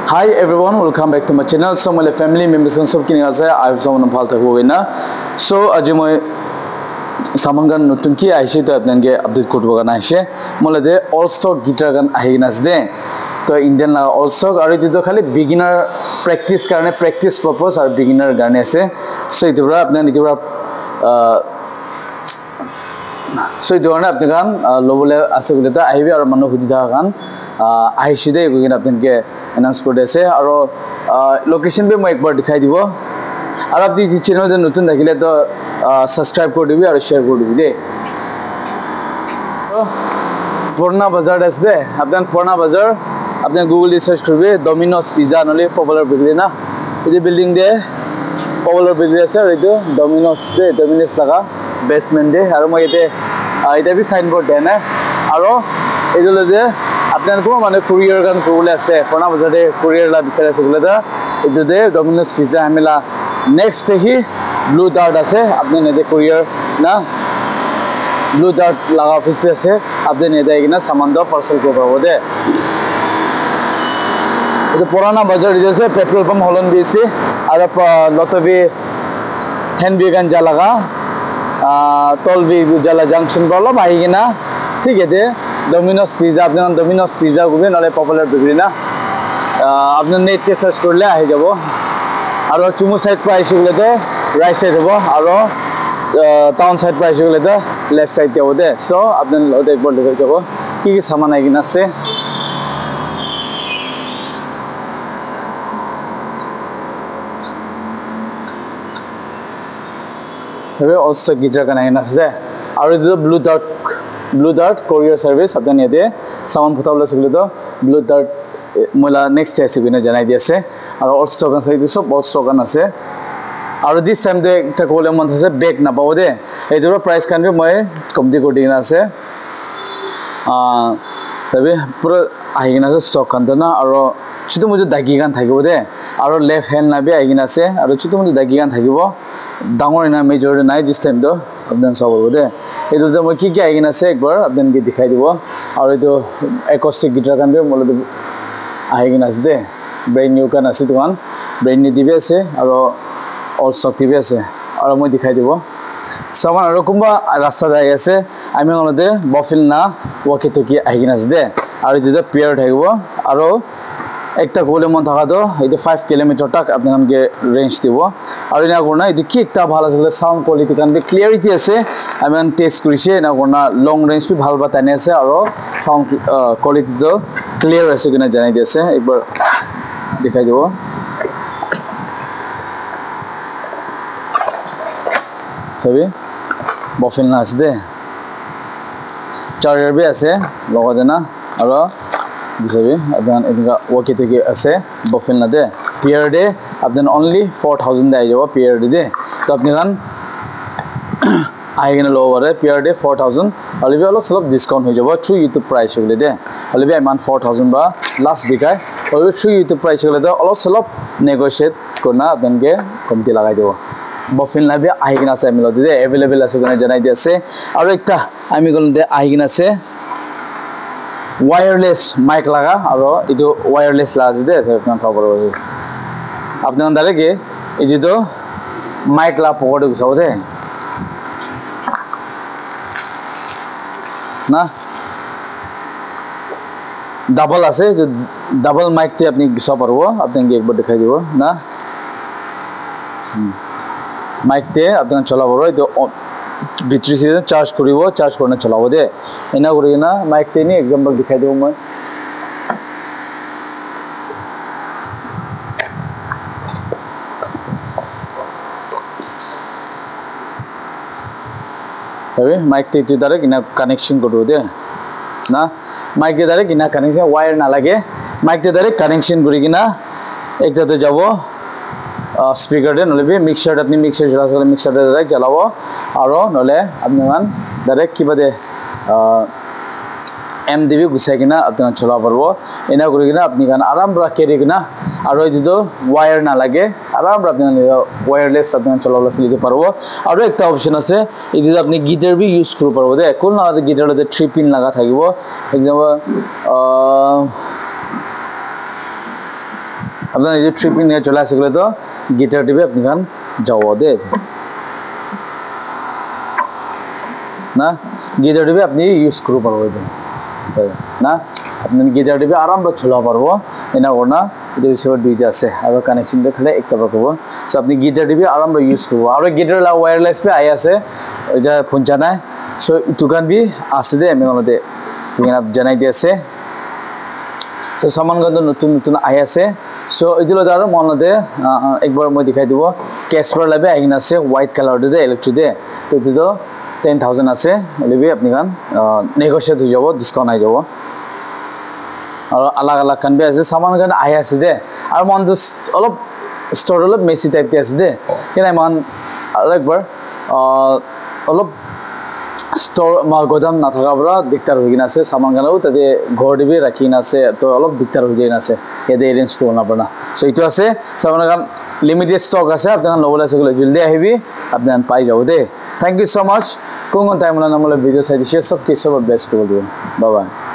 Hi everyone, welcome back to my channel. So my family members and सब किन्हीं आसे I have someone फालतू हो गई ना. So आज मैं सामंगन नতুन की आइशे तो अपने के अपडेट कोड बगाना आइशे. मोले दे all stock guitar गन आही नस दे. तो इंडियन ला all stock और इधर तो खाली beginner practice करने practice purpose और beginner गाने से. So इधर अपने इधर So itu orang apne kan lobole ase gule ta ahibi aru manu hudida kan ahishi de gugin apne ke announce kore ase aru location be moi ekbar dikhai dibo aru apni channel de notun thakile to subscribe kore dibi aru share kore dibi de Purna Bazar ase de apne Purna Bazar apne Google de search korbe Domino's Pizza nole popular bakery na edu building de popular bakery ase aru edu Domino's laga basement de aru moi ete এটা B signboard দেয় না আর এইগুলো যে আপনাদের মানে courier গান করলে আছে কোনা বাজারে কুরিয়ার লা বিচার আছে বলে দা এদুতে ডমিনোস পিজ্জা হামেলা নেক্সট হি ব্লু ডার্ট আছে আপনি নেদে কুরিয়ার না ব্লু ডার্ট লাগা অফিস পে আছে আপনি নেদে কিনা সামান দাও পার্সেল করে পাবো দে এটা পুরানা বাজার যেছে পেট্রোল পাম্প হলন দিয়েছে আর লতবি হ্যান্ডবি গান যা লাগা तलबी जला जंक्शन पर आएगी ना ठीक है डोमिनोस पिज्जा अपने डोमिनोस पिज्जा को भी ना पपुलर बेकरी ना अपने नेट के सर्च कर ले आई जाबो और चुमु साइड पर आइसे बोले तो राइट साइड होबो और टाउन साइड पर आइसे बोले तो लेफ्ट साइड के होते सो अपने लोटे एक बार देखो जाबो की सामान आएगी ना से also guitar kan aina ase aru edu blue dart courier service apni yate saman photable asile to blue dart mola next ase bina janai di ase aru also kan sai di sob also kan ase aru this time de ekta kole mon ase bag na pawo de edu price kan bi moi komti kori dina ase tabe pura ahigina ase stock kan na aru chutu muju dagi kan thakibo de aru left hand na bi ahigina ase aru chutu muju dagi kan thakibo डांगर ना major नाइ this time तो अपने सब बोले ये तो मैं की आएगी ना से एक बार अपने के दिखाई दिबो और ये तो acoustic guitar kan भी मोले आएगी ना से brand new kan आसे दुकान brand new दिबे से और all stock दिबे से और मैं दिखाई दिबो सामान और कुंबा रास्ता जाए ऐसे आई मीन मोले बफिल ना walkie talkie आएगी ना से और ये तो पेयर থাকিবো और একটা কোলে মন থাকা তো এটা 5 কিলোমিটার তক আপনি আমাকে রেঞ্জ দিব আর এনা করনা এটা কি একটা ভালো আছে সাউন্ড কোয়ালিটি কান বি ক্লিয়ারিটি আছে আমি টেস্ট করিছে এনা করনা লং রেঞ্জ বি ভালো বাতানে আছে আর সাউন্ড কোয়ালিটি তো ক্লিয়ার আছে কিনা জানাই দিয়েছে একবার দেখাই দেব সবই বফিল না আছে চার্জার বি আছে লগতে না আর दिसबे अपन इनका walkie talkie আছে बफिल ना दे पेयर डे अपन only 4000 दे आइजो पेयर डे तो अपने गान आएगा ना लोवर है पेयर डे 4000 अलबे अलग सब डिस्काउंट हो जाबो थ्रू यूट्यूब प्राइस होले दे अलबे आमान 4000 बा लास्ट बिकाय और थ्रू यूट्यूब प्राइस होले दे अलग सब नेगोशिएट करना अपन के कमती लगाइ देबो बफिल ना भी आएगा ना से मिलो दे अवेलेबल আছে কোনে জানাই দিয়েছে আর একটা আমি গলন দে आएगा ना से वायरलेस माइक लगा और इधर वायरलेस लाज दे अपना खबर होगी अपने अंदर के इधर तो माइक ला पकड़ के सब दे ना डबल आसे जो डबल माइक थे अपनी सब पर वो अपने एक बार दिखाई दियो ना माइक थे अपने चला बरो इधर बैटरी से चार्ज करिवो चार्ज करना चलावो दे एना करिना माइक ते नि एग्जांपल दिखाई देबो मैं अबे माइक ते डायरेक्ट इना कनेक्शन करो दे ना माइक ते डायरेक्ट इना कनेक्शन वायर ना लगे माइक ते डायरेक्ट कनेक्शन करिकिना एकटा तो जाबो स्पीकर दे नले भी मिक्सर अपनी मिक्सर चला सकले मिक्सर दे डायरेक्ट चलावो आरो नले अपने मान डायरेक्ट किबा दे एमडीबी गुसाइकिना अपने चला परबो एना करिकिना अपनी गान आराम रा केरिकिना आरो इदो वायर ना लागे आराम रा अपने वायरलेस अपने चलावला सिलिते परबो आरो एकटा ऑप्शन আছে इदो अपनी गिटार भी यूज करो परबो दे कोन ना गिटार दे 3 पिन लगा থাকিবো एग्जांपल আপনার এই যে ট্রিপিং নিয়ে চলে আসে গেলে তো গিটার টিপে আপনি গান যাও দে না গিটার টিপে আপনি ইউজ করতে পারবেন না আপনি গিটার টিপে আরাম করে চলা পারবো এনা ওনা এটা রিসিভার দুইটা আছে আর কানেকশন দেখলে একটা পাবো সো আপনি গিটার টিপে আরাম করে ইউজ করবো আর গিটার লা ওয়্যারলেস পে আই আছে ওইটা ফোন জানায় সো দোকান বি আছে দে আমি ওনাতে জানাই দিয়েছে সো সামান গন্ধ নতুন নতুন আই আছে সো এগুলো দ্বারা মনে একবার মই দেখাই দিব ক্যাসপার লাবে আইন আছে হোয়াইট কালার দে ইলেকট্রিক দে তো দিদো 10,000 আছে লিবি আপনি গান নেগোশিয়েট হয়ে যাব ডিসকাউন্ট আই যাব আর আলাদা আলাদা কান বি আছে সামান গান আই আছে দে আর মন অলপ স্টোর অলপ মেসি টাইপ দি আছে দে কেন মান আরেকবার অলপ স্টোর মা গোদাম না থাকাবরা দিকদার হয়ে আছে সামান গানও তাতে ঘর দিবি রাখি না আছে তো অলপ দিকদার হয়ে যায় আছে এদে এরেঞ্জ করব না পারনা সো ইটো আছে সামান গান লিমিটেড স্টক আছে আপনারা নবল আছে গুলো জলদি আহিবি আপনারা পাই যাও দে থ্যাংক ইউ সো মাচ কোন টাইম না আমলে ভিডিও সাইড শেয়ার সব কিছু বেস্ট করে দিবেন বাই বাই